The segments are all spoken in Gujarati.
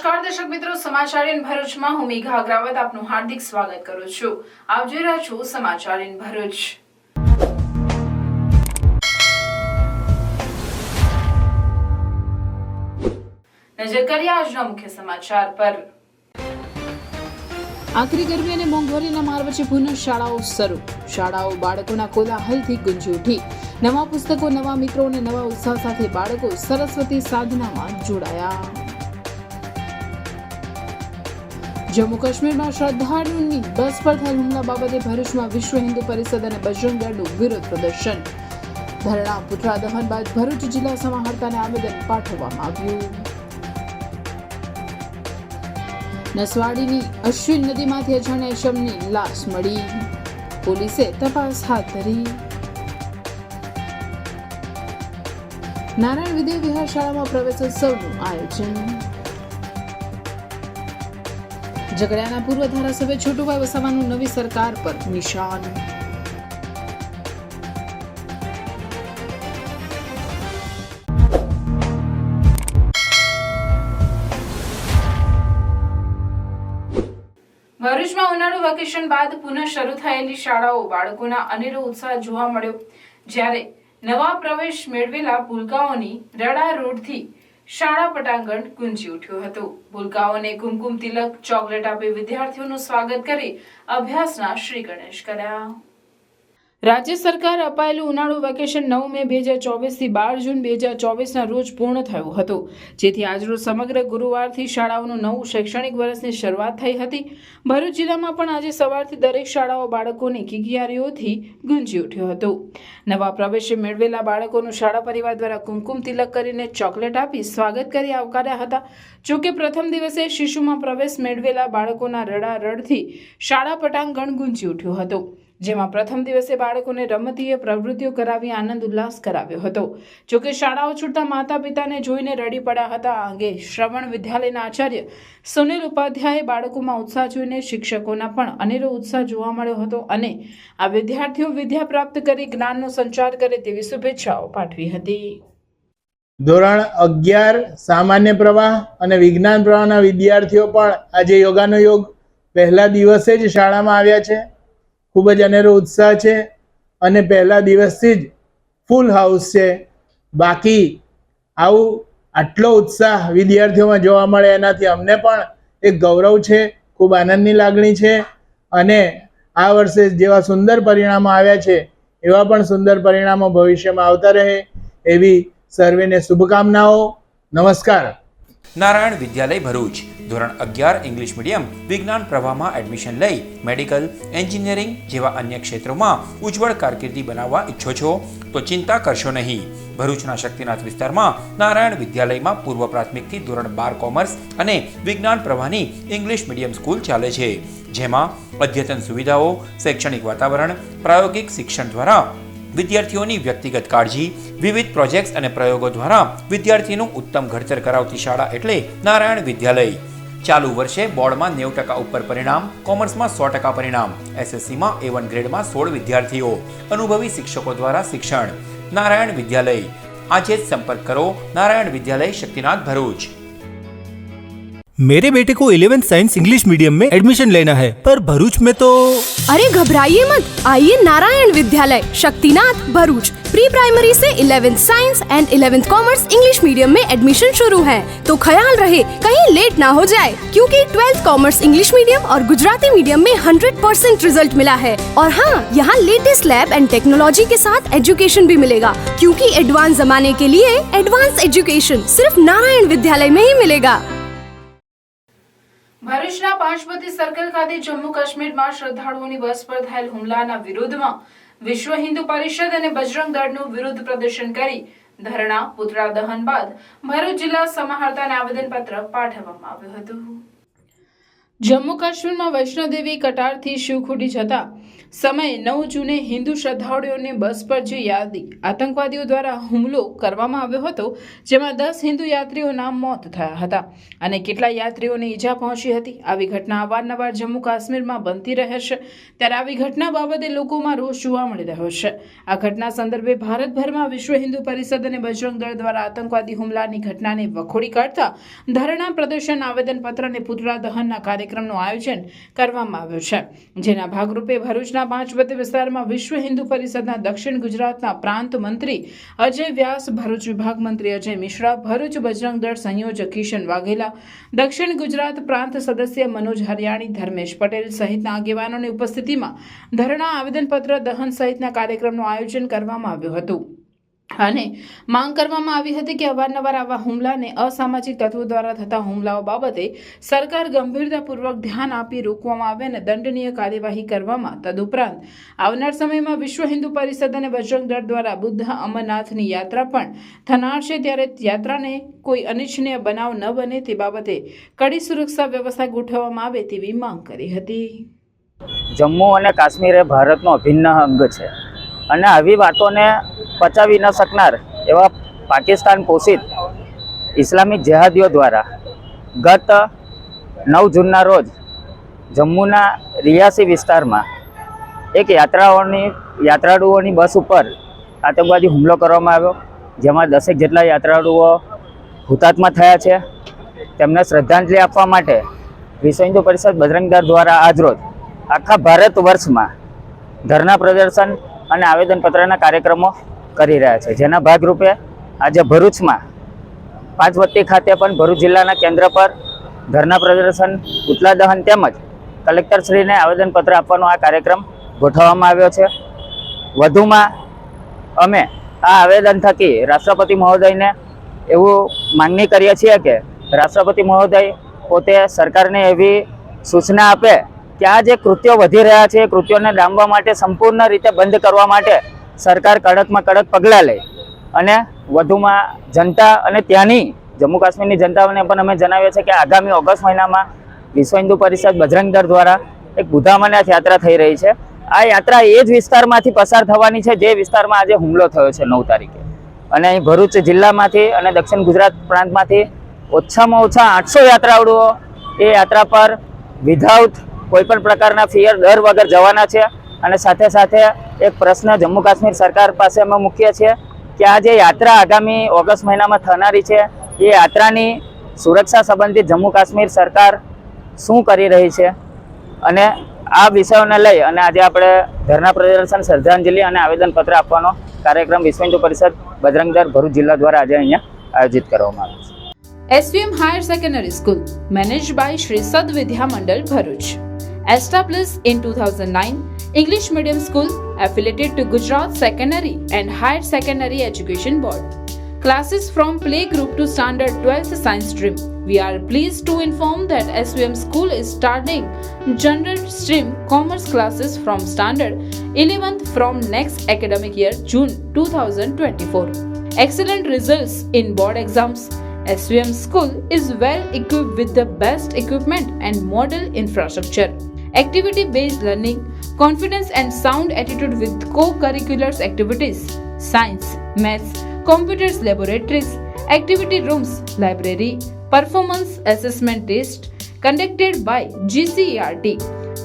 નમસ્કાર દર્શક મિત્રો, સમાચાર ઇન ભરૂચમાં હું મેઘા અગ્રવાલ આપનું હાર્દિક સ્વાગત કરું છું। આપ જોઈ રહ્યા છો સમાચાર ઇન ભરૂચ। નજર કરીએ આજના મુખ્ય સમાચાર પર। આકરી ગરમી અને મોંઘવારીના માર વચ્ચે પુનઃ શાળાઓ શરૂ। શાળાઓ બાળકોના કોલાહલથી ગુંજી ઉઠી। નવા પુસ્તકો, નવા મિત્રો અને નવા ઉત્સાહ સાથે બાળકો સરસ્વતી સાધનામાં જોડાયા। જમ્મુ કાશ્મીરમાં શ્રદ્ધાળુઓની બસ પર થયેલ હુમલા બાબતે ભરૂચમાં વિશ્વ હિન્દુ પરિષદ અને બજરંગ દળનું વિરોધ પ્રદર્શન। ધરણા પુતળા દહન બાદ ભરૂચ જિલ્લા સમાહર્તાને આવેદન પાઠવવામાં આવ્યું। નસવાડીની અશ્વિન નદીમાંથી અજાણ્યા ઇસમની લાશ મળી। પોલીસે તપાસ હાથ ધરી। નારાયણ વિદ્યા વિહાર શાળામાં પ્રવેશોત્સવનું આયોજન। ઝઘડિયાના પૂર્વ ધારાસભ્ય છોટુભાઈ વસાવાનું નવી સરકાર પર નિશાન। ભરૂચમાં ઉનાળુ વેકેશન બાદ પુનઃ શરૂ થયેલી શાળાઓ બાળકોના અનેરો ઉત્સાહ જોવા મળ્યો। જ્યારે નવા પ્રવેશ મેળવેલા ભૂલકાઓની રડારોડથી શાળા પટાંગણ ગુંજી ઉઠ્યું હતું। ભૂલકાઓને કુમકુમ તિલક, ચોકલેટ આપી વિદ્યાર્થીઓનું સ્વાગત કરી અભ્યાસના શ્રી ગણેશ કર્યા। રાજ્ય સરકાર અપાયેલું ઉનાળુ વેકેશન 9 મે 2024 થી 12 જૂન 2024 ના રોજ પૂર્ણ થયું હતું, જેથી આજરોજ સમગ્ર ગુરુવારથી શાળાઓનું નવું શૈક્ષણિક વર્ષની શરૂઆત થઈ હતી। ભરૂચ જિલ્લામાં પણ આજે સવારથી દરેક શાળાઓ બાળકોની કિકિયારીઓથી ગુંજી ઉઠ્યું હતું। નવા પ્રવેશ મેળવેલા બાળકોનું શાળા પરિવાર દ્વારા કુમકુમ તિલક કરીને ચોકલેટ આપી સ્વાગત કરી આવકાર્યા હતા। જોકે પ્રથમ દિવસે શિશુમાં પ્રવેશ મેળવેલા બાળકોના રડારડથી શાળા પટાંગણ ગુંજી ઉઠ્યું હતું, જેમાં પ્રથમ દિવસે બાળકોને રમતીય પ્રવૃત્તિઓ કરાવી આનંદ ઉલ્લાસ કરાવ્યો હતો। જોકે શાળાઓ છૂટતા માતા પિતાને જોઈને રડી પડ્યા હતા। આ અંગે શ્રવણ વિદ્યાલયના આચાર્ય સુનિલ ઉપાધ્યાયે બાળકોમાં ઉત્સાહ જોઈને શિક્ષકોના પણ અનેરો ઉત્સાહ જોવા મળ્યો હતો અને આ વિદ્યાર્થીઓ વિદ્યા પ્રાપ્ત કરી જ્ઞાનનો સંચાર કરે તેવી શુભેચ્છાઓ પાઠવી હતી। ધોરણ 11 સામાન્ય પ્રવાહ અને વિજ્ઞાન પ્રવાહના વિદ્યાર્થીઓ પણ આજે યોગાનો યોગ પહેલા દિવસે જ શાળામાં આવ્યા છે। ખૂબ જ અનેરો ઉત્સાહ છે અને પહેલા દિવસથી જ ફૂલ હાઉસ છે। બાકી આટલો ઉત્સાહ વિદ્યાર્થીઓમાં જોવા મળે એનાથી અમને પણ એક ગૌરવ છે, ખૂબ આનંદની લાગણી છે અને આ વર્ષે જેવા સુંદર પરિણામો આવ્યા છે એવા પણ સુંદર પરિણામો ભવિષ્યમાં આવતા રહે એવી સર્વેને શુભકામનાઓ। નમસ્કાર। નારાયણ વિદ્યાલય ભરૂચ ધોરણ 11 ઇંગ્લિશ મીડિયમ વિજ્ઞાન પ્રવાહમાં એડમિશન લઈ મેડિકલ, એન્જિનિયરિંગ જેવા અન્ય ક્ષેત્રોમાં ઉજ્જવળ કારકિર્દી બનાવવા ઈચ્છો છો તો ચિંતા કરશો નહીં। ભરૂચના શક્તિનાથ વિસ્તારમાં નારાયણ વિદ્યાલયમાં પૂર્વ પ્રાથમિકથી ધોરણ 12 કોમર્સ અને વિજ્ઞાન પ્રવાહની ઇંગ્લિશ મીડિયમ સ્કૂલ ચાલે છે, જેમાં અદ્યતન સુવિધાઓ, શૈક્ષણિક વાતાવરણ, પ્રાયોગિક શિક્ષણ દ્વારા વિદ્યાર્થીઓની વ્યક્તિગત કાળજી, વિવિધ પ્રોજેક્ટ્સ અને પ્રયોગો દ્વારા વિદ્યાર્થીનું ઉત્તમ ઘડતર કરાવતી શાળા એટલે નારાયણ વિદ્યાલય। ચાલુ વર્ષે બોર્ડમાં 90% ઉપર પરિણામ, કોમર્સમાં 100% પરિણામ, એસએસસીમાં A1 ગ્રેડમાં 16 વિદ્યાર્થીઓ, અનુભવી શિક્ષકો દ્વારા શિક્ષણ। નારાયણ વિદ્યાલય, આજે જ સંપર્ક કરો નારાયણ વિદ્યાલય, શક્તિનાથ, भरूच। मेरे बेटे को 11th साइंस इंग्लिश मीडियम में एडमिशन लेना है, पर भरूच में तो। अरे घबराइए मत, आइए नारायण विद्यालय, शक्तिनाथ, भरूच। प्री प्राइमरी से 11th science and 11th commerce English medium में एडमिशन शुरू है, तो ख्याल रहे कहीं लेट ना हो जाए, क्योंकि 12th कॉमर्स इंग्लिश मीडियम और गुजराती मीडियम में 100% रिजल्ट मिला है। और हाँ, यहाँ लेटेस्ट लैब एंड टेक्नोलॉजी के साथ एजुकेशन भी मिलेगा, क्योंकि एडवांस जमाने के लिए एडवांस एजुकेशन सिर्फ नारायण विद्यालय में ही मिलेगा। ભરૂચના પાંચપતિ સર્કલ ખાતે જમ્મુ કાશ્મીરમાં શ્રદ્ધાળુઓની બસ પર થયેલ હુમલાના વિરોધમાં વિશ્વ હિન્દુ પરિષદ અને બજરંગ દળનું વિરોધ પ્રદર્શન કરી ધરણા પુતળા દહન બાદ ભરૂચ જિલ્લા સમાહર્તાને આવેદનપત્ર પાઠવવામાં આવ્યું હતું। જમ્મુ કાશ્મીરમાં વૈષ્ણોદેવી કટારથી શિવખુટી જતા સમયે 9 જૂને હિન્દુ શ્રદ્ધાળુઓને બસ પર જે આતંકવાદીઓ દ્વારા હુમલો કરવામાં આવ્યો હતો, જેમાં 10 હિન્દુ યાત્રીઓના મોત થયા હતા અને કેટલાક યાત્રીઓને ઈજા પહોંચી હતી. આવી ઘટના અવારનવાર જમ્મુ કાશ્મીરમાં બનતી રહે છે, ત્યારે આવી ઘટના બાબતે લોકોમાં રોષ જોવા મળી રહ્યો છે. આ ઘટના સંદર્ભે ભારતભરમાં વિશ્વ હિન્દુ પરિષદ અને બજરંગ દળ દ્વારા આતંકવાદી હુમલાની ઘટનાને વખોડી કાઢતા ધરણા પ્રદર્શન, આવેદનપત્ર અને પુતળા દહનના કાર્યક્રમનું આયોજન કરવામાં આવ્યું છે. જેના ભાગરૂપે ભરૂચના પાંચબત્તી વિસ્તારમાં વિશ્વ હિન્દુ પરિષદના દક્ષિણ ગુજરાતના પ્રાંત મંત્રી અજય વ્યાસ, ભરૂચ વિભાગ મંત્રી અજય મિશ્રા, ભરૂચ બજરંગ દળ સંયોજક કિશન વાઘેલા, દક્ષિણ ગુજરાત પ્રાંત સદસ્ય મનોજ હરિયાણી, ધર્મેશ પટેલ સહિતના આગેવાનોની ઉપસ્થિતિમાં ધરણા, આવેદનપત્ર દહન સહિતના કાર્યક્રમનું આયોજન કરવામાં આવ્યું હતું અને માંગ કરવામાં આવી હતી કે અવારનવાર આવા હુમલાને અસામાજિક તત્વો દ્વારા થતા હુમલાઓ બાબતે સરકાર ગંભીરતાપૂર્વક ધ્યાન આપી રોકવામાં આવે અને દંડનીય કાર્યવાહી કરવામાં, તદુપરાંત આવનાર સમયમાં વિશ્વ હિન્દુ પરિષદ અને બજરંગ દળ દ્વારા બુદ્ધ અમરનાથની યાત્રા પણ થનાર છે, ત્યારે યાત્રાને કોઈ અનિચ્છનીય બનાવ ન બને તે બાબતે કડી સુરક્ષા વ્યવસ્થા ગોઠવવામાં આવે તેવી માંગ કરી હતી. જમ્મુ અને કાશ્મીર એ ભારતનો અભિન્ન અંગ છે અને આવી વાતોને પચાવી ન શકનાર એવા પાકિસ્તાન પોષિત ઇસ્લામિક જેહાદીઓ દ્વારા ગત 9 જૂનના રોજ જમ્મુના રિયાસી વિસ્તારમાં એક યાત્રાળુઓની બસ ઉપર આતંકવાદી હુમલો કરવામાં આવ્યો, જેમાં 10 જેટલા યાત્રાળુઓ હુતાત્મા થયા છે. તેમને શ્રદ્ધાંજલિ આપવા માટે વિશ્વ હિન્દુ પરિષદ બજરંગ દળ દ્વારા આજરોજ આખા ભારત વર્ષમાં ધરણા પ્રદર્શન અને આવેદનપત્રના કાર્યક્રમો કરી રહ્યા છે. જેના ભાગરૂપે આજે ભરૂચમાં પાંચવત્તી ખાતે પણ ભરૂચ જિલ્લાના કેન્દ્ર પર ધરણા પ્રદર્શન, પુતળા દહન તેમજ કલેક્ટરશ્રીને આવેદનપત્ર આપવાનો આ કાર્યક્રમ ગોઠવવામાં આવ્યો છે. વધુમાં અમે આ આવેદન થકી રાષ્ટ્રપતિ મહોદયને એવું માંગણી કરીએ છીએ કે રાષ્ટ્રપતિ મહોદય પોતે સરકારને એવી સૂચના આપે કે આ જે કૃત્યો વધી રહ્યા છે એ કૃત્યોને ડામવા માટે, સંપૂર્ણ રીતે બંધ કરવા માટે સરકાર કડકમાં કડક પગલાં લે અને વધુમાં જનતા અને ત્યાંની જમ્મુ કાશ્મીરની જનતાઓને પણ અમે જણાવીએ છીએ કે આગામી ઓગસ્ટ મહિનામાં વિશ્વ હિન્દુ પરિષદ બજરંગ દળ દ્વારા એક બુદ્ધ અમરનાથ યાત્રા થઈ રહી છે. આ યાત્રા એ જ વિસ્તારમાંથી પસાર થવાની છે જે વિસ્તારમાં આજે હુમલો થયો છે 9 તારીખે. અને અહીં ભરૂચ જિલ્લામાંથી અને દક્ષિણ ગુજરાત પ્રાંતમાંથી ઓછામાં ઓછા 800 યાત્રાળુઓ એ યાત્રા પર વિધાઉટ કોઈપણ પ્રકારના ફિયર, ડર વગર જવાના છે. અને સાથે સાથે એક પ્રશ્ન જમ્મુ કાશ્મીર સરકાર પાસે અમે મૂકીએ છીએ કે આ જે યાત્રા આગામી ઓગસ્ટ મહિનામાં થનારી છે એ યાત્રાની સુરક્ષા સંબંધિત જમ્મુ કાશ્મીર સરકાર શું કરી રહી છે, અને આ વિષયોને લઈ અને આજે આપણે ધરણા પ્રદર્શન, શ્રદ્ધાંજલિ અને આવેદનપત્ર આપવાનો કાર્યક્રમ વિશ્વ હિન્દુ પરિષદ બજરંગ દળ ભરૂચ જિલ્લા દ્વારા આજે અહીંયા આયોજિત કરવામાં આવ્યો છે. SVM Higher Secondary School, managed by Shri Sad Vidya Mandal, Bharuch. Established in 2009, English medium school affiliated to Gujarat Secondary and Higher Secondary Education Board. Classes from playgroup to standard 12th science stream. We are pleased to inform that SVM school is starting general stream commerce classes from standard 11th from next academic year, June 2024. Excellent results in board exams. SVM school is well equipped with the best equipment and model infrastructure. Activity-based learning, confidence and sound attitude with co-curricular activities, science, maths, computers laboratories, activity rooms, library, performance assessment test conducted by GCERT,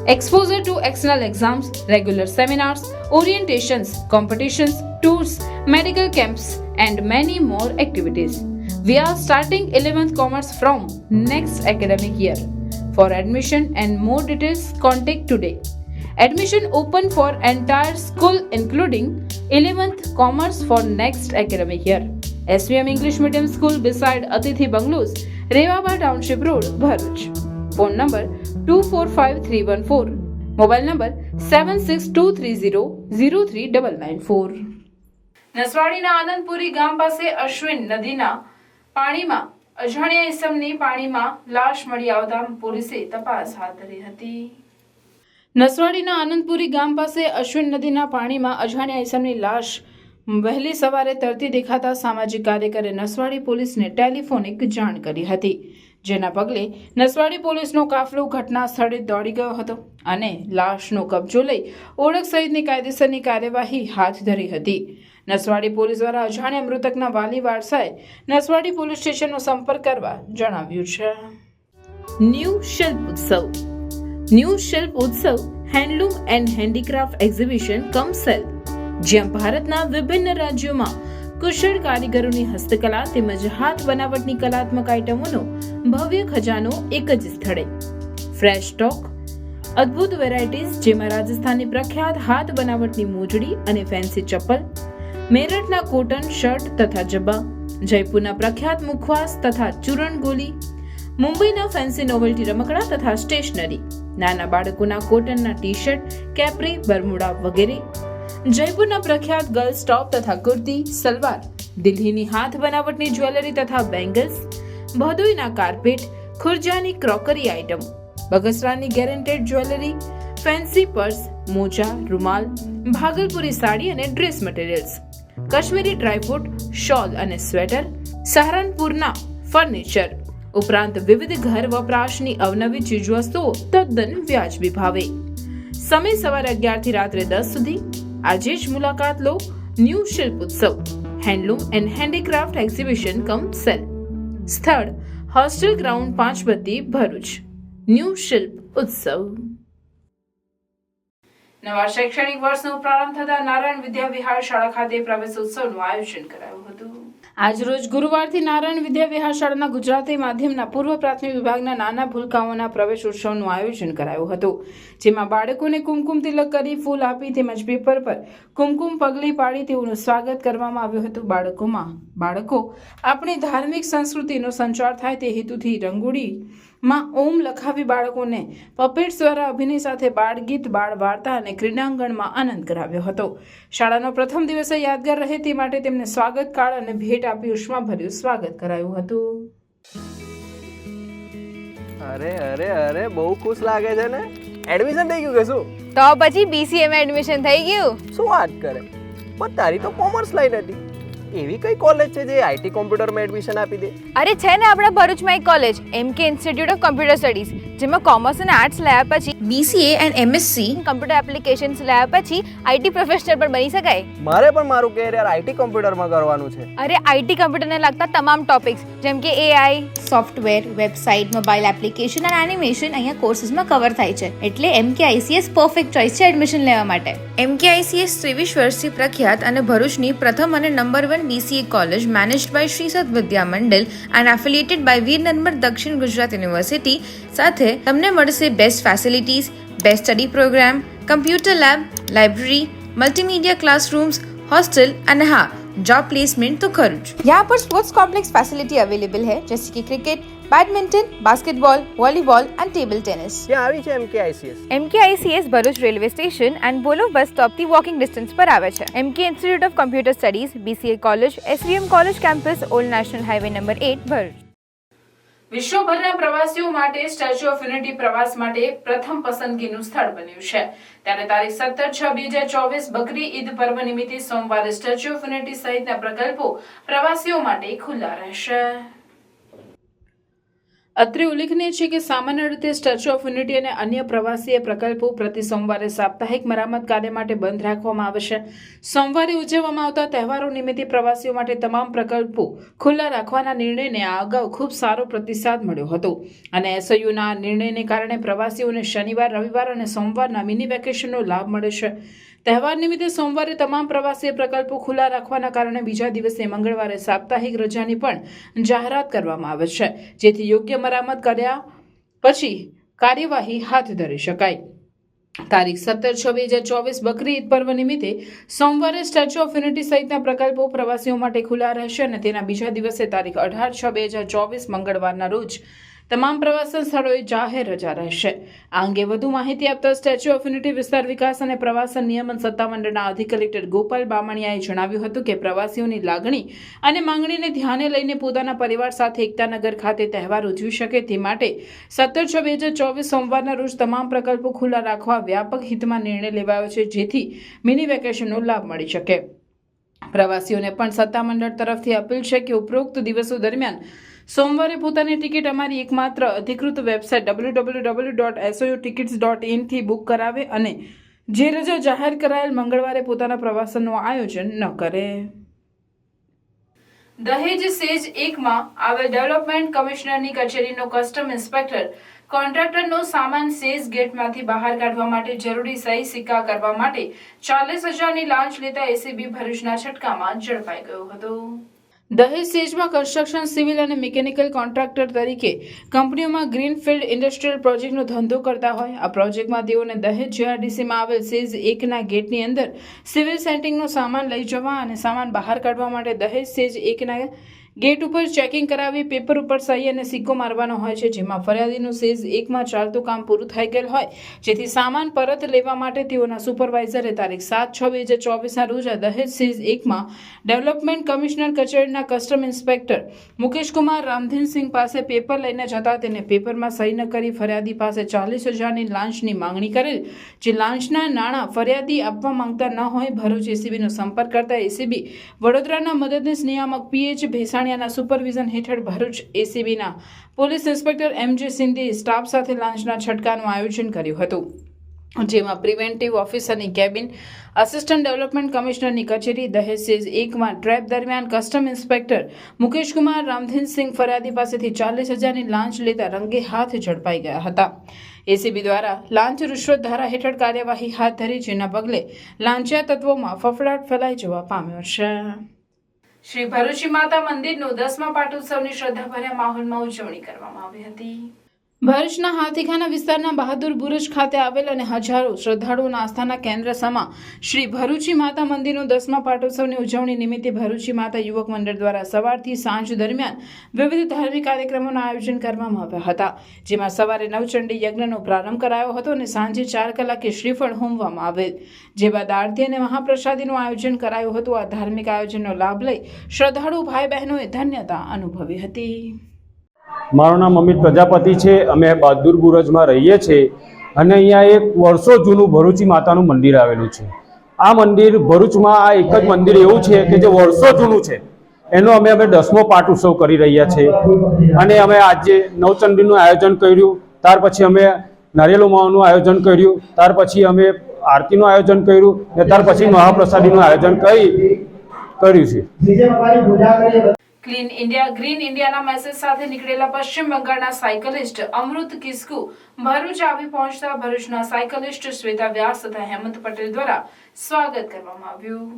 exposure to external exams, regular seminars, orientations, competitions, tours, medical camps and many more activities. We are starting 11th commerce from next academic year. For admission and more details, contact today. Admission open for entire school including 11th commerce for next academic year. SVM English Medium School beside Atithi Bungalows, Rewaba Township Road, Bharuch. Phone number 245314. Mobile number 7623003994. નસવાડીના આનંદપુરી ગામ પાસે અશ્વિન નદીના પાણીમાં અજાણ્યા ઇસમની પાણીમાં લાશ મળી આવતા પોલીસે તપાસ હાથ ધરી હતી. નસવાડીના આનંદપુરી ગામ પાસે અશ્વિન નદીના પાણીમાં અજાણ્યા ઇસમની લાશ વહેલી સવારે તરતી દેખાતા સામાજિક કાર્યકરે નસવાડી પોલીસને ટેલિફોનિક જાણ કરી હતી. જેના પગલે નસવાડી પોલીસનો કાફલો ઘટના સ્થળે દોડી ગયો હતો અને લાશનો કબજો લઈ ઓળખ સહિતની કાયદેસરની કાર્યવાહી હાથ ધરી હતી. નસવાડી પોલીસ દ્વારા અજાણ્યા મૃતકના વાલી વારસાએ નસવાડી પોલીસ સ્ટેશનનો સંપર્ક કરવા જણાવ્યું છે. ન્યૂ શિલ્પ ઉત્સવ. ન્યૂ શિલ્પ ઉત્સવ handloom and handicraft exhibition come cell, જ્યાં ભારતના વિભિન્ન રાજ્યોમાં કુશળ કારીગરોની હસ્તકલા તેમજ હાથ બનાવટની કલાત્મક આઇટમોનો ભવ્ય ખજાનો એક જ સ્થળે. ફ્રેશ સ્ટોક, અદ્ભુત વેરાયટીઝ, જેમાં રાજસ્થાનની પ્રખ્યાત હાથ બનાવટની મોજડી અને ફેન્સી ચપ્પલ, મેરઠના કોટન શર્ટ તથા જબ્બા, જયપુરના પ્રખ્યાત મુખવાસ તથા ચૂરણ ગોલી, મુંબઈના ફેન્સી નોવેલ્ટી રમકડા તથા સ્ટેશનરી, નાના બાળકોના કોટનના ટી શર્ટ, કેપ્રી, બરમુડા વગેરે, જયપુરના પ્રખ્યાત ગર્લ્સ ટોપ તથા કુર્તી, સલવાર, દિલ્હીની હાથ બનાવટની જ્વેલરી તથા બેંગલ્સ, ભદોઈના કાર્પેટ, ખુરજાની ક્રોકરી આઇટમ, બગસરાની ગેરંટેડ જ્વેલરી, ફેન્સી પર્સ, મોજા, રૂમાલ, ભાગલપુરી સાડી અને ડ્રેસ મટીરિયલ્સ, કાશ્મીરી ડ્રાયફ્રૂટ, શોલ અને સ્વેટર, સહારનપુરના ફર્નિચર ઉપરાંત વિવિધ ઘર વપરાશની અવનવી ચીજવસ્તુઓ તદ્દન વ્યાજબી ભાવે. સમય સવારે 11 થી રાત્રે 10 સુધી. આજે જ મુલાકાત લો ન્યૂ શિલ્પ ઉત્સવ handloom and handicraft exhibition come cell. સ્થળ હોસ્ટેલ ગ્રાઉન્ડ 5 બત્તી ભરૂચ. ન્યૂ શિલ્પ ઉત્સવ. નવા શૈક્ષણિક વર્ષનો પ્રારંભ થતા નારાયણ વિદ્યા વિહાર શાળા ખાતે પ્રવેશ ઉત્સવનું આયોજન કરાયું હતું. આજરોજ ગુરુવારથી નારાયણ વિદ્યા વિહાર શાળાના ગુજરાતી માધ્યમના પૂર્વ પ્રાથમિક વિભાગના નાના ભૂલકાઓના પ્રવેશ ઉત્સવનું આયોજન કરાયું હતું, જેમાં બાળકોને કુમકુમ તિલક કરી ફૂલ આપી તેમજ પેપર પર કુમકુમ પગલી પાડી તેઓનું સ્વાગત કરવામાં આવ્યું હતું. બાળકો આપણી ધાર્મિક સંસ્કૃતિનો સંચાર થાય તે હેતુથી રંગોળીમાં ઓમ લખાવી બાળકોને પપેટ્સ દ્વારા અભિનય સાથે બાળ ગીત, બાળ વાર્તા અને ક્રીડાંગણમાં આનંદ કરાવ્યો હતો. શાળાનો પ્રથમ દિવસ યાદગાર રહે તે માટે તેમને સ્વાગત કાર્ડ અને ભેટ આપી ઉષ્માભર્યું સ્વાગત કરાયું હતું. અરે અરે અરે બહુ ખુશ લાગે છે ને. એડમિશન થઈ ગયું કે શું? તો પછી BCA માં એડમિશન થઈ ગયું. શું વાત કરે? પણ તારી તો કોમર્સ લાઈન હતી. એવી કઈ કોલેજ છે જે આઈટી કોમ્પ્યુટરમાં એડમિશન આપી દે? અરે છે ને આપણા ભરૂચમાં એક college MK institute of computer studies, જેમાં કોમર્સ અને આર્ટ્સ લાયા પછી BCA and MSc computer applications લાયા પછી IT પ્રોફેશનલ પણ બની શકાય. મારે પણ મારું કેરિયર આઈટી કોમ્પ્યુટરમાં કરવાનું છે. અરે IT કમ્પ્યુટરને લગતા તમામ ટોપિક્સ જેમ કે AI, software, website, mobile application અને એનિમેશન અહીંયા કોર્સીસમાં કવર થાય છે. એટલે MK ICS પરફેક્ટ ચોઇસ છે એડમિશન લેવા માટે. MK ICS 23 વર્ષથી પ્રખ્યાત અને ભરૂચની પ્રથમ અને number 1 BCA college managed by Sri Sat Vidya Mandal and affiliated by Veer Narmar Dakshin Gujarat University સાથે તમને મળશે best facilities, best study programme, computer lab, library, multimedia classrooms, hostel और हाँ जॉब प्लेसमेंट तो खर्च. यहाँ पर स्पोर्ट्स कॉम्प्लेक्स फैसिलिटी अवेलेबल है जैसे कि cricket, badminton, basketball, volleyball and table tennis. ત્યાં આવી છે MK ICS. MK ICS Bharuch railway station and બોલો બસ સ્ટોપથી વોકિંગ ડિસ્ટન્સ પર આવે છે. MK institute of computer studies, BCA college, SVM college campus, old national highway number 8 Bharuch. વિશ્વભરના પ્રવાસીઓ માટે સ્ટેચ્યુ ઓફ યુનિટી પ્રવાસ માટે પ્રથમ પસંદગીનું સ્થળ બન્યું છે. ત્યારે તારીખ 17/6/2024 બકરી ઈદ પર્વ નિમિત્તે સોમવારે સ્ટેચ્યુ ઓફ યુનિટી સહિતના પ્રકલ્પો પ્રવાસીઓ માટે ખુલ્લા રહેશે. અત્રે ઉલ્લેખનીય છે કે સામાન્ય રીતે સ્ટેચ્યુ ઓફ યુનિટી અને અન્ય પ્રવાસીય પ્રકલ્પો પ્રતિ સોમવારે સાપ્તાહિક મરામત કાર્ય માટે બંધ રાખવામાં આવે છે. સોમવારે ઉજવવામાં આવતા તહેવારો નિમિત્તે પ્રવાસીઓ માટે તમામ પ્રકલ્પો ખુલ્લા રાખવાના નિર્ણયને આ અગાઉ ખૂબ સારો પ્રતિસાદ મળ્યો હતો અને SOUના નિર્ણયને કારણે પ્રવાસીઓને શનિવાર, રવિવાર અને સોમવારના મિની વેકેશનનો લાભ મળે છે. તહેવાર નિમિત્તે સોમવારે તમામ પ્રવાસીય પ્રકલ્પો ખુલ્લા રાખવાના કારણે બીજા દિવસે મંગળવારે સાપ્તાહિક રજાની પણ જાહેરાત કરવામાં આવે છે, જેથી યોગ્ય મરામત કર્યા પછી કાર્યવાહી હાથ ધરી શકાય. તારીખ 17/6/2024 બકરી ઈદ પર્વ નિમિત્તે સોમવારે સ્ટેચ્યુ ઓફ યુનિટી સહિતના પ્રકલ્પો પ્રવાસીઓ માટે ખુલ્લા રહેશે અને તેના બીજા દિવસે તારીખ 18/6/2024 મંગળવારના રોજ તમામ પ્રવાસન સ્થળોએ જાહેર રજા રહેશે. આ અંગે વધુ માહિતી આપતા સ્ટેચ્યુ ઓફ યુનિટી વિસ્તાર વિકાસ અને પ્રવાસન નિયમન સત્તામંડળના અધિક કલેક્ટર ગોપાલ બામણિયાએ જણાવ્યું હતું કે પ્રવાસીઓની લાગણી અને માંગણીને ધ્યાને લઈને પોતાના પરિવાર સાથે એકતાનગર ખાતે તહેવાર ઉજવી શકે તે માટે 17/6/2024 સોમવારના રોજ તમામ પ્રકલ્પો ખુલ્લા રાખવા વ્યાપક હિતમાં નિર્ણય લેવાયો છે, જેથી મિની વેકેશનનો લાભ મળી શકે. પ્રવાસીઓને પણ સત્તામંડળ તરફથી અપીલ છે કે ઉપરોક્ત દિવસો દરમિયાન સોમવારે પોતાની ટિકિટ અમારી એકમાત્ર અધિકૃત વેબસાઇટ www.soutickets.in થી બુક કરાવે અને જે રજા જાહેર કરાયેલ મંગળવારે પોતાના પ્રવાસનનું આયોજન ન કરે. દહેજ સેજ 1માં આવેલ ડેવલપમેન્ટ કમિશનરની કચેરીનો કસ્ટમ ઇન્સ્પેક્ટર કોન્ટ્રાક્ટરનો સામાન સેજ ગેટમાંથી બહાર કાઢવા માટે જરૂરી સહી સિક્કા કરવા માટે 40,000ની લાંચ લેતા એસીબી ભરૂચના છટકામાં ઝડપાઈ ગયો હતો. દહેજ સેજમાં કન્સ્ટ્રક્શન, સિવિલ અને મિકેનિકલ કોન્ટ્રાક્ટર તરીકે કંપનીઓમાં ગ્રીનફિલ્ડ ઇન્ડસ્ટ્રીયલ પ્રોજેક્ટનો ધંધો કરતા હોય. આ પ્રોજેક્ટમાં તેઓને દહેજ જીઆરડીસીમાં આવેલ સેજ 1ના ગેટની અંદર સિવિલ સેન્ટિંગનો સામાન લઈ જવા અને સામાન બહાર કાઢવા માટે દહેજ સેજ 1ના ગેટ ઉપર ચેકિંગ કરાવી પેપર ઉપર સહી અને સિક્કો મારવાનો હોય છે, જેમાં ફરિયાદીનું સેજ 1માં ચાલતું કામ પૂરું થઈ ગયેલ હોય, જેથી સામાન પરત લેવા માટે તેઓના સુપરવાઇઝરે તારીખ 7/6/2024ના રોજ દહેજ સેજ 1માં ડેવલપમેન્ટ કમિશનર કચેરીના કસ્ટમ ઇન્સ્પેક્ટર મુકેશકુમાર રામધનસિંહ પાસે પેપર લઈને જતા તેને પેપરમાં સહી ન કરી ફરિયાદી પાસે 40,000ની લાંચની માંગણી કરેલ. જે લાંચના નાણાં ફરિયાદી આપવા માંગતા ન હોય ભરૂચ એસીબીનો સંપર્ક કરતા એસીબી વડોદરાના મદદનીશ નિયામક PH ભેસાણિયાના સુપરવિઝન હેઠળ ભરૂચ એસીબીના police inspector MJ Sindhe staff સાથે લાંચના છટકાનું આયોજન કર્યું હતું, જેમાં પ્રિવેન્ટિવ ઓફિસરની કેબિન, આસિસ્ટન્ટ ડેવલપમેન્ટ કમિશનરની કચેરી, દહેજ સેજ 1માં ટ્રેપ દરમિયાન કસ્ટમ ઇન્સ્પેક્ટર મુકેશકુમાર રામધનસિંહ ફરિયાદી પાસેથી 40,000ની લાંચ લેતા રંગે હાથ ઝડપાઈ ગયા હતા. એસીબી દ્વારા લાંચ રૂશ્વત ધારા હેઠળ કાર્યવાહી હાથ ધરી, જેના પગલે લાંચિયા તત્વોમાં ફફડાટ ફેલાઈ જવા પામ્યો છે. શ્રી ભરૂચી માતા મંદિરનો 10મા પાટોત્સવની શ્રદ્ધાભર્યા માહોલમાં ઉજવણી કરવામાં આવી હતી. ભરૂચના હાથીખાના વિસ્તારના બહાદુર બુરુજ ખાતે આવેલ અને હજારો શ્રદ્ધાળુઓના આસ્થાના કેન્દ્ર સમા શ્રી ભરૂચી માતા મંદિરનો 10મા પાટોત્સવની ઉજવણી નિમિત્તે ભરૂચી માતા યુવક મંડળ દ્વારા સવારથી સાંજ દરમિયાન વિવિધ ધાર્મિક કાર્યક્રમોનું આયોજન કરવામાં આવ્યા હતા, જેમાં સવારે નવચંડી યજ્ઞનો પ્રારંભ કરાયો હતો અને સાંજે 4 કલાકે શ્રીફળ હોમવામાં આવેલ, જે બાદ આરતી અને મહાપ્રસાદીનું આયોજન કરાયું હતું. આ ધાર્મિક આયોજનનો લાભ લઈ શ્રદ્ધાળુ ભાઈ બહેનોએ ધન્યતા અનુભવી હતી. મારું નામ અમિત પ્રજાપતિ છે. અમે બહાદુર બુરજમાં રહીએ છીએ અને અહીંયા એક વર્ષો જૂનું ભરૂચી માતાનું મંદિર આવેલું છે. આ મંદિર ભરૂચમાં આ એક જ મંદિર એવું છે કે જે વર્ષો જૂનું છે. એનો અમે 10મો પાટ ઉત્સવ કરી રહ્યા છીએ અને અમે આજે નવચંડીનું આયોજન કર્યું, ત્યાર પછી અમે નારિયેળ ઉમાવાનું આયોજન કર્યું, ત્યાર પછી અમે આરતીનું આયોજન કર્યું અને ત્યાર પછી મહાપ્રસાદીનું આયોજન કર્યું છે. ક્લીન ઇન્ડિયા ગ્રીન ઇન્ડિયાના મેસેજ સાથે નીકળેલા પશ્ચિમ બંગાળના સાયકલિસ્ટ અમૃત કિસ્કુ ભરૂચ આવી પહોંચતા ભરૂચના સાયકલિસ્ટ શ્વેતા વ્યાસ તથા હેમંત પટેલ દ્વારા સ્વાગત કરવામાં આવ્યું.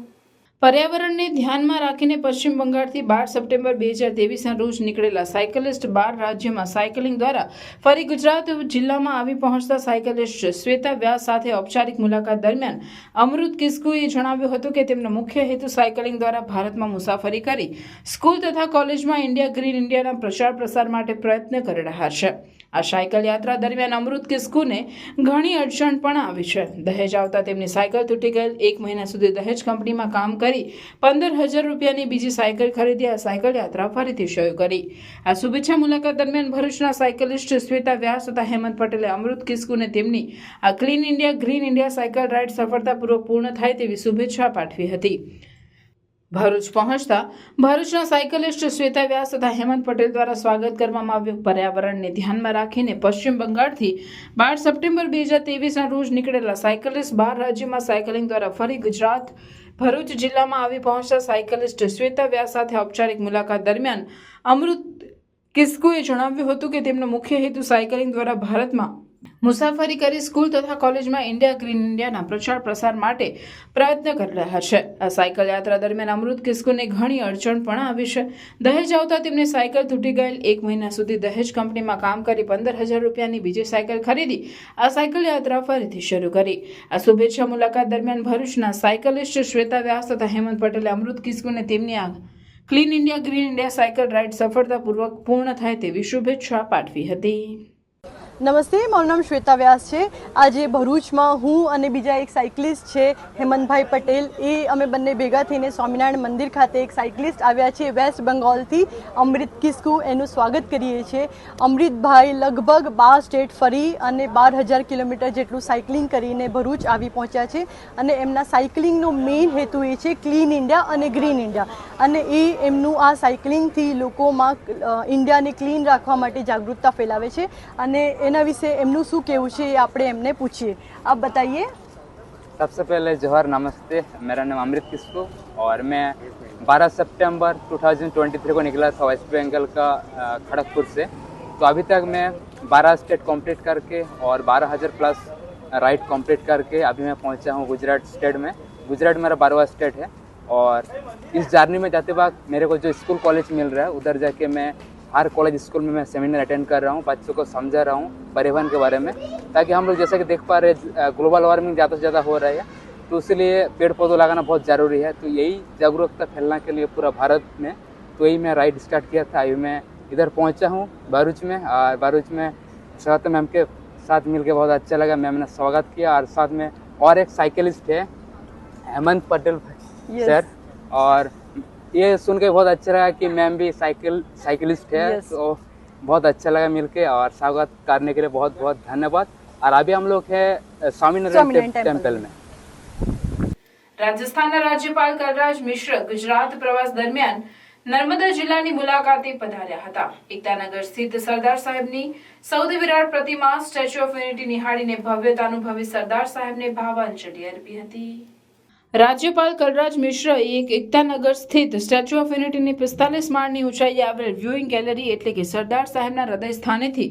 પર્યાવરણને ધ્યાનમાં રાખીને પશ્ચિમ બંગાળથી 12 સપ્ટેમ્બર 2023ના રોજ નીકળેલા સાયકલિસ્ટ 12 રાજ્યમાં સાયકલિંગ દ્વારા ફરી ગુજરાત જિલ્લામાં આવી પહોંચતા સાયકલિસ્ટ શ્વેતા વ્યાસ સાથે ઔપચારિક મુલાકાત દરમિયાન અમૃત કિસ્કુએ જણાવ્યું હતું કે તેમનો મુખ્ય હેતુ સાયકલિંગ દ્વારા ભારતમાં મુસાફરી કરી સ્કૂલ તથા કોલેજમાં ઇન્ડિયા ગ્રીન ઇન્ડિયાના પ્રચાર પ્રસાર માટે પ્રયત્ન કરી રહ્યા છે. આ સાયકલ યાત્રા દરમિયાન અમૃત કિસ્કુને ઘણી અડચણ પણ આવી છે. દહેજ આવતા તેમની સાયકલ તૂટી ગયેલ, 1 મહિના સુધી દહેજ કંપનીમાં કામ કરી 15,000 રૂપિયાની બીજી સાયકલ ખરીદી આ સાયકલ યાત્રા ફરીથી શરૂ કરી. આ શુભેચ્છા મુલાકાત દરમિયાન ભરૂચના સાયકલિસ્ટ શ્વેતા વ્યાસ તથા હેમંત પટેલે અમૃત કિસ્કુને તેમની આ clean India green India cycle ride સફળતાપૂર્વક પૂર્ણ થાય તેવી શુભેચ્છા પાઠવી હતી. ભરૂચ પહોંચતા ભરૂચના સાયકલિસ્ટ શ્વેતા વ્યાસ તથા હેમંત પટેલ દ્વારા સ્વાગત કરવામાં આવ્યું. પર્યાવરણને ધ્યાનમાં રાખીને પશ્ચિમ બંગાળથી 12 સપ્ટેમ્બર 2023ના રોજ નીકળેલા સાયકલિસ્ટ 12 રાજ્યોમાં સાયકલિંગ દ્વારા ફરી ગુજરાત ભરૂચ જિલ્લામાં આવી પહોંચતા સાયકલિસ્ટ શ્વેતા વ્યાસ સાથે ઔપચારિક મુલાકાત દરમિયાન અમૃત કિસ્કુએ જણાવ્યું હતું કે તેમનો મુખ્ય હેતુ સાયકલિંગ દ્વારા ભારતમાં મુસાફરી કરી સ્કૂલ તથા કોલેજમાં ઇન્ડિયા ગ્રીન ઇન્ડિયાના પ્રચાર પ્રસાર માટે પ્રયત્ન કરી રહ્યા છે. આ સાયકલ યાત્રા દરમિયાન અમૃત કિસ્કુને ઘણી અડચણ પણ આવી છે. દહેજ આવતા તેમની સાયકલ તૂટી ગયેલ, 1 મહિના સુધી દહેજ કંપનીમાં કામ કરી 15,000 રૂપિયાની બીજી સાયકલ ખરીદી આ સાયકલ યાત્રા ફરીથી શરૂ કરી. આ શુભેચ્છા મુલાકાત દરમિયાન ભરૂચના સાયકલિસ્ટ શ્વેતા વ્યાસ તથા હેમંત પટેલે અમૃત કિસ્કુને તેમની આ clean India green India cycle ride સફળતાપૂર્વક પૂર્ણ થાય તેવી શુભેચ્છા પાઠવી હતી. નમસ્તે, મારું નામ શ્વેતા વ્યાસ છે. આજે ભરૂચમાં હું અને બીજા એક સાયકલિસ્ટ છે હેમંતભાઈ પટેલ, એ અમે બંને ભેગા થઈને સ્વામિનારાયણ મંદિર ખાતે એક સાયકલિસ્ટ આવ્યા છે વેસ્ટ બંગાળથી, અમૃત કિસ્કુ. એનું સ્વાગત કરીએ છીએ. અમૃતભાઈ લગભગ 12 સ્ટેટ ફરી અને 12,000 કિલોમીટર જેટલું સાયકલિંગ કરીને ભરૂચ આવી પહોંચ્યા છે. અને એમના સાયકલિંગનો મેઇન હેતુ એ છે ક્લીન ઇન્ડિયા અને ગ્રીન ઇન્ડિયા. અને એ એમનું આ સાયકલિંગથી લોકોમાં ઇન્ડિયાને ક્લીન રાખવા માટે જાગૃતતા ફેલાવે છે. અને એના વિશે એમનું શું કહેવું છે એ આપણે એમને પૂછીએ. આપ बताइए. सबसे पहले जोहर, नमस्ते. मेरा नाम अमृत किस्कू और मैं 12 सितंबर 2023 को निकला था वेस्ट बंगाल का खड़गपुर से. तो अभी तक मैं 12 स्टेट कंप्लीट करके और 12,000 प्लस राइड कंप्लीट करके अभी मैं पहुंचा हूं गुजरात स्टेट में. गुजरात मेरा 12वां स्टेट है और इस जर्नी में जाते वक्त मेरे को जो स्कूल कॉलेज मिल रहा है उधर जाके मैं हर कॉलेज स्कूल में मैं सेमिनार अटेंड कर रहा हूँ, बच्चों को समझा रहा हूँ परिवहन के बारे में, ताकि हम लोग जैसा कि देख पा रहे हैं ग्लोबल वार्मिंग ज़्यादा से ज़्यादा हो रहा है, तो इसलिए पेड़ पौधे लगाना बहुत ज़रूरी है. तो यही जागरूकता फैलाने के लिए पूरा भारत में तो यही मैं राइड स्टार्ट किया था. अभी मैं इधर पहुँचा हूँ भरूच में और भरूच में स्वागत मैम के साथ मिलकर बहुत अच्छा लगा. मैम ने स्वागत किया और साथ में और एक साइकिलिस्ट है हेमंत पटेल सर, और ये सुन के बहुत अच्छा लगा कि मैम भी साइकिलिस्ट है. तो बहुत अच्छा लगा मिलके और स्वागत करने के लिए बहुत बहुत धन्यवाद. और अभी हम लोग है स्वामीनारायण टेम्पल में. રાજસ્થાનના રાજ્યપાલ કલરાજ મિશ્ર ગુજરાત પ્રવાસ દરમિયાન નર્મદા જિલ્લાની મુલાકાતે પધાર્યા હતા. એકતાનગર સ્થિત સરદાર સાહેબની સૌથી વિરાટ પ્રતિમા સ્ટેચ્યુ ઓફ યુનિટી નિહાળીને ભવ્યતા અનુભવી સરદાર સાહેબને ભાવાંજલિ અર્પી હતી. રાજ્યપાલ કલરાજ મિશ્રએ એકતાનગર સ્થિત સ્ટેચ્યુ ઓફ યુનિટીની 45 માળની ઊંચાઈએ આવેલ વ્યુઇંગ ગેલેરી એટલે કે સરદાર સાહેબના હૃદય સ્થાનેથી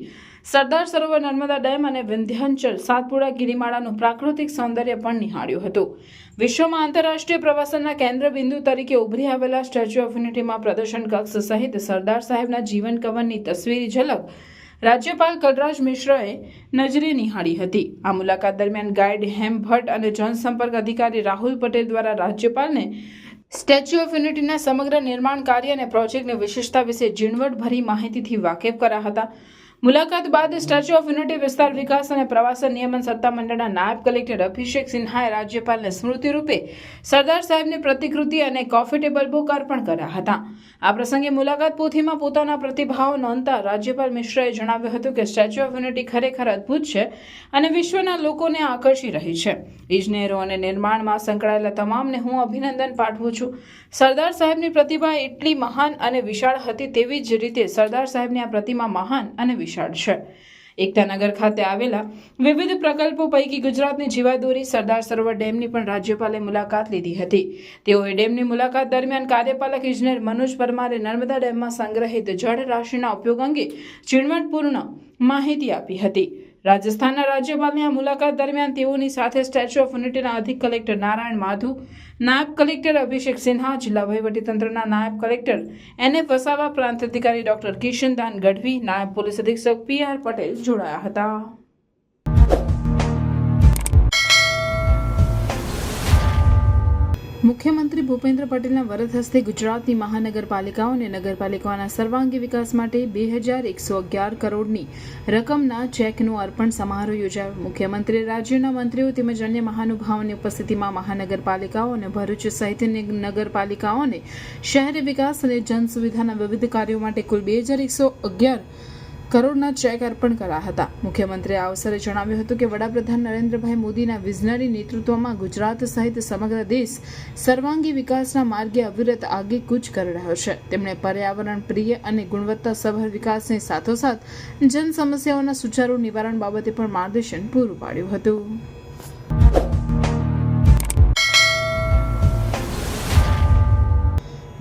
સરદાર સરોવર, નર્મદા ડેમ અને વિંધ્યાચલ સાતપુડા ગિરિમાળાનું પ્રાકૃતિક સૌંદર્ય પણ નિહાળ્યું હતું. વિશ્વમાં આંતરરાષ્ટ્રીય પ્રવાસનના કેન્દ્ર બિંદુ તરીકે ઉભરી આવેલા સ્ટેચ્યુ ઓફ યુનિટીમાં પ્રદર્શન કક્ષ સહિત સરદાર સાહેબના જીવન કવનની તસવીરી ઝલક રાજ્યપાલ કલરાજ મિશ્રએ નજરે નિહાળી હતી. આ મુલાકાત દરમિયાન ગાઈડ હેમ ભટ્ટ અને જનસંપર્ક અધિકારી રાહુલ પટેલ દ્વારા રાજ્યપાલને સ્ટેચ્યુ ઓફ યુનિટીના સમગ્ર નિર્માણ કાર્ય અને પ્રોજેક્ટની વિશેષતા વિશે ઝીણવટભરી માહિતીથી વાકેફ કર્યા હતા. મુલાકાત બાદ સ્ટેચ્યુ ઓફ યુનિટી વિસ્તાર વિકાસ અને પ્રવાસન નિયમન સત્તામંડળના નાયબ કલેક્ટર અભિષેક સિન્હાએ રાજ્યપાલને સ્મૃતિ રૂપે સરદાર સાહેબની પ્રતિકૃતિ અને કોફી ટેબલ બુક અર્પણ કર્યા હતા. આ પ્રસંગે મુલાકાત પોથીમાં પોતાના પ્રતિભાવો નોંધતા રાજ્યપાલ મિશ્રાએ જણાવ્યું હતું કે સ્ટેચ્યુ ઓફ યુનિટી ખરેખર અદ્ભુત છે અને વિશ્વના લોકોને આકર્ષી રહી છે. ઇજનેરો અને નિર્માણમાં સંકળાયેલા તમામને હું અભિનંદન પાઠવું છું. સરદાર સાહેબની પ્રતિભા એટલી મહાન અને વિશાળ હતી, તેવી જ રીતે સરદાર સાહેબની આ પ્રતિમા મહાન અને વિશાળ છે. એકતાનગર ખાતે આવેલા વિવિધ પ્રકલ્પો પૈકી ગુજરાતની જીવાદોરી સરદાર સરોવર ડેમની પણ રાજ્યપાલે મુલાકાત લીધી હતી. તેઓએ ડેમની મુલાકાત દરમિયાન કાર્યપાલક ઇજનેર મનોજ પરમારે નર્મદા ડેમમાં સંગ્રહિત જળ રાશિના ઉપયોગ અંગે ઝીણવટપૂર્ણ માહિતી આપી હતી. રાજસ્થાનના રાજ્યપાલની આ મુલાકાત દરમિયાન તેઓની સાથે સ્ટેચ્યુ ઓફ યુનિટીના અધિક કલેક્ટર નારાયણ માધુ, નાયબ કલેક્ટર અભિષેક સિન્હા, જિલ્લા વહીવટીતંત્રના નાયબ કલેક્ટર NF વસાવા, પ્રાંત અધિકારી ડોક્ટર કિશનદાન ગઢવી, નાયબ પોલીસ અધિક્ષક PR પટેલ જોડાયા હતા. મુખ્યમંત્રી ભૂપેન્દ્ર પટેલના વરદ હસ્તે ગુજરાતની મહાનગરપાલિકાઓ અને નગરપાલિકાઓના સર્વાંગી વિકાસ માટે 2,111 કરોડની રકમના ચેકનું અર્પણ સમારોહ યોજાયો. મુખ્યમંત્રીએ રાજ્યના મંત્રીઓ તેમજ અન્ય મહાનુભાવોની ઉપસ્થિતિમાં મહાનગરપાલિકાઓ અને ભરૂચ સહિતની નગરપાલિકાઓને શહેરી વિકાસ અને જનસુવિધાના વિવિધ કાર્યો માટે કુલ 2,111 કરોડના ચેક અર્પણ કર્યા હતા. મુખ્યમંત્રીએ આ અવસરે જણાવ્યું હતું કે વડાપ્રધાન નરેન્દ્રભાઈ મોદીના વિઝનરી નેતૃત્વમાં ગુજરાત સહિત સમગ્ર દેશ સર્વાંગી વિકાસના માર્ગે અવિરત આગેકૂચ કરી રહ્યો છે. તેમણે પર્યાવરણ પ્રિય અને ગુણવત્તાસભર વિકાસની સાથોસાથ જન સમસ્યાઓના સુચારુ નિવારણ બાબતે પણ માર્ગદર્શન પૂરું પાડ્યું હતું.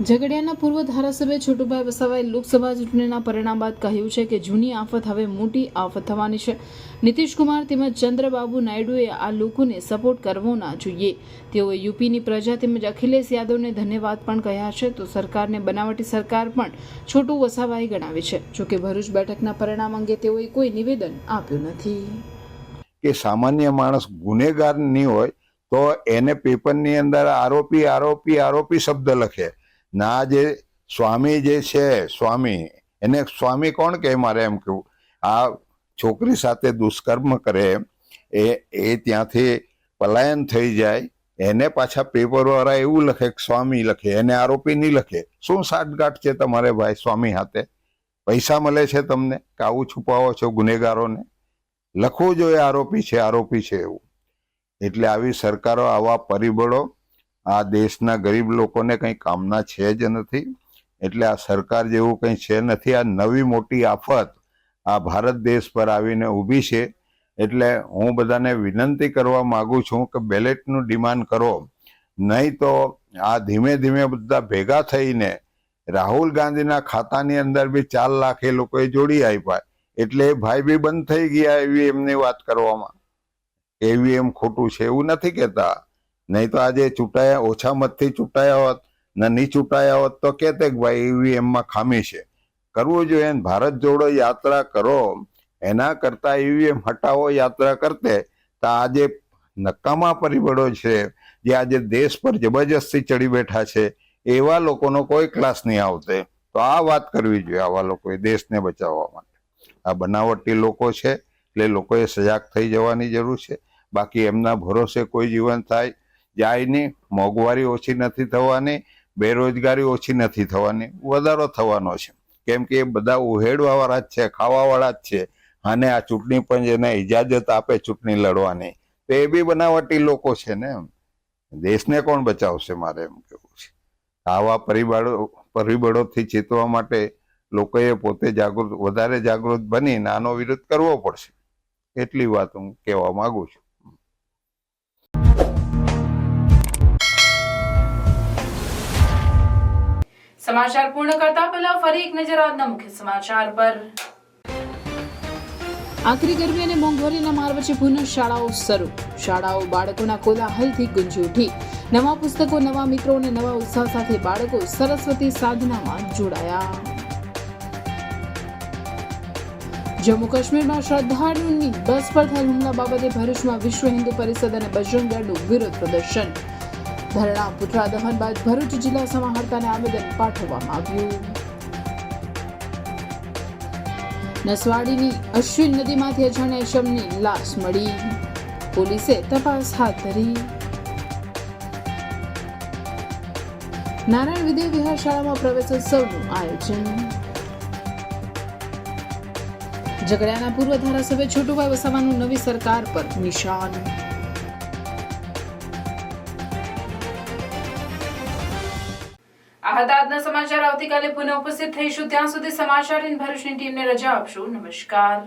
ઝઘડિયાના પૂર્વ ધારાસભ્ય છોટુભાઈ વસાવાએ લોકસભા ચૂંટણીના પરિણામ બાદ કહ્યું છે કે જૂની આફત હવે મોટી આફત થવાની છે. નીતિશકુમાર તેમજ ચંદ્રબાબુ નાયડુએ આ લોકોને સપોર્ટ કરવો ના જોઈએ. તેઓએ યુપીની પ્રજા તેમજ અખિલેશ યાદવને ધન્યવાદ પણ કહ્યા છે. તો સરકારને બનાવટી સરકાર પણ છોટુ વસાવાએ ગણાવી છે. જોકે ભરૂચ બેઠકના પરિણામ અંગે તેઓએ કોઈ નિવેદન આપ્યું નથી. કે સામાન્ય માણસ ગુનેગાર નહીં હોય તો એને પેપરની અંદર આરોપી આરોપી આરોપી શબ્દ લખે ના. જે સ્વામી જે છે સ્વામી, એને સ્વામી કોણ કહે? મારે એમ કેવું, આ છોકરી સાથે દુષ્કર્મ કરે એ ત્યાંથી પલાયન થઈ જાય, એને પાછા પેપરવાળા એવું લખે કે સ્વામી લખે, એને આરોપી નહીં લખે. શું સાઠગાંઠ છે તમારે ભાઈ સ્વામી હાથે? પૈસા મળે છે તમને કે આવું છુપાવો છો ગુનેગારોને? લખવું જોઈએ આરોપી છે એવું. એટલે આવી સરકારો, આવા પરિબળો આ દેશના ગરીબ લોકોને કંઈ કામના છે જ નથી. એટલે આ સરકાર જેવું કંઈ છે નથી. આ નવી મોટી આફત આ ભારત દેશ પર આવીને ઊભી છે. એટલે હું બધાને વિનંતી કરવા માંગુ છું કે બેલેટનું ડિમાન્ડ કરો, નહીં તો આ ધીમે ધીમે બધા ભેગા થઈને રાહુલ ગાંધીના ખાતાની અંદર બી 4 લાખ એ લોકોએ જોડી આપ્યા, એટલે એ ભાઈ બી બંધ થઈ ગયા એવી એમની વાત કરવામાં. એમ ખોટું છે એવું નથી કહેતા. નહીં તો આજે ચૂંટાયા, ઓછા મતથી ચૂંટાયા હોત ને નહીં ચૂંટાયા હોત તો કહેતે કે ભાઈ ઈવીએમમાં ખામી છે. કરવું જોઈએ. ભારત જોડો યાત્રા કરો, એના કરતા ઈવીએમ હટાવો યાત્રા કરતે તો આજે નકામા પરિબળો છે જે આજે દેશ પર જબરજસ્તી ચડી બેઠા છે, એવા લોકોનો કોઈ ક્લાસ નહીં આવતે. તો આ વાત કરવી જોઈએ આવા લોકોએ દેશને બચાવવા માટે. આ બનાવટી લોકો છે એટલે લોકોએ સજાગ થઈ જવાની જરૂર છે. બાકી એમના ભરોસે કોઈ જીવન જાય નહીં. મોંઘવારી ઓછી નથી થવાની, બેરોજગારી ઓછી નથી થવાની, વધારો થવાનો છે. કેમ કે એ બધા ઉહેડવાવાળા જ છે, ખાવાવાળા જ છે. અને આ ચૂંટણી પંચ એને ઇજાજત આપે ચૂંટણી લડવાની, તો એ બી બનાવટી લોકો છે ને. દેશને કોણ બચાવશે? મારે એમ કેવું છે. આવા પરિબળોથી ચેતવા માટે લોકોએ પોતે વધારે જાગૃત બનીને આનો વિરોધ કરવો પડશે. એટલી વાત હું કહેવા માંગુ છું. સમાચાર પૂર્ણ કરતા પહેલા ફરી એક નજર આજના મુખ્ય સમાચાર પર. આકરી ગરમી અને મોંઘવારીના માર વચ્ચે પુનઃ શાળાઓ શરૂ. શાળાઓ બાળકોના કોલાહલથી ગુંજી ઉઠી. નવા પુસ્તકો, નવા મિત્રો અને નવા ઉત્સાહ સાથે બાળકો સરસ્વતી સાધનામાં જોડાયા. જમ્મુ કાશ્મીરમાં શ્રદ્ધાળુઓની બસ પર થયેલ હુમલા બાબતે ભરૂચમાં વિશ્વ હિન્દુ પરિષદ અને બજરંગ દળનું વિરોધ પ્રદર્શન. ધરણા પુતળા દહન બાદ ભરૂચ જિલ્લા સમાહર્તાને આવેદન પાઠવવામાં આવ્યું. નસવાડીની અશ્વિન નદીમાંથી અજાણ્યા ઇસમની લાશ મળી. પોલીસે તપાસ હાથ ધરી. નારાયણ વિદ્યા વિહાર શાળામાં પ્રવેશોત્સવનું આયોજન. ઝઘડિયાના પૂર્વ ધારાસભ્ય છોટુભાઈ વસાવાનું નવી સરકાર પર નિશાન. આ હતા આજના સમાચાર. આવતીકાલે પુનઃ ઉપસ્થિત થઈશું. ત્યાં સુધી સમાચાર ઇન ભરૂચની ટીમને રજા આપશો. નમસ્કાર.